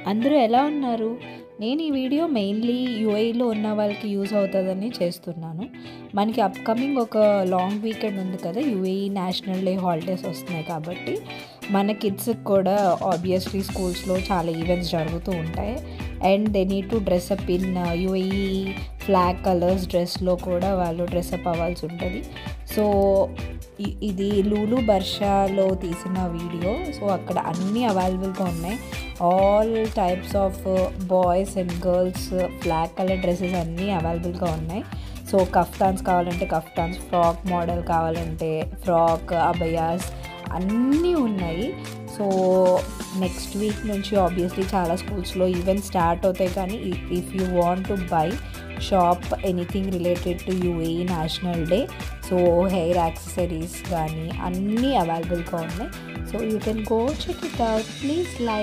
అందరూ ఎలా ఉన్నారు? నేను ఈ వీడియో మెయిన్‌లీ యూఏఈలో ఉన్న వాళ్ళకి యూజ్ అవుతదని చేస్తున్నాను. మనకి అప్‌కమింగ్ ఒక లాంగ్ వీకెండ్ ఉంది కదా! యూఏఈ నేషనల్ డే హాలిడేస్ వస్తున్నాయి కాబట్టి, మన కిడ్స్‌కి కూడా ఆబ్వియస్‌లీ స్కూల్స్‌లో చాలా ఈవెంట్స్ జరుగుతూ ఉంటాయి. And they need to dress up in UAE flag colours డ్రెస్‌లో కూడా వాళ్ళు డ్రెస్ అప్ అవ్వాల్సి ఉంటది. సో, ఇది లూలు బర్షాలో తీసిన వీడియో. సో, అక్కడ అన్నీ అవైలబుల్‌గా ఉన్నాయి. All types of boys and girls flag colour dresses అన్నీ అవైలబుల్గా ఉన్నాయి. సో కఫ్తాన్స్ కావాలంటే కఫ్తాన్స్, ఫ్రాక్ మోడల్ కావాలంటే ఫ్రాక్, అబయాస్ అన్నీ ఉన్నాయి. సో నెక్స్ట్ వీక్ నుంచి ఆబ్వియస్లీ చాలా స్కూల్స్లో ఈవెంట్స్ స్టార్ట్ అవుతాయి. కానీ if you want to buy shop anything related to UAE national day, so hair accessories కానీ అన్నీ అవైలబుల్గా ఉన్నాయి. So you can go check it out. Please like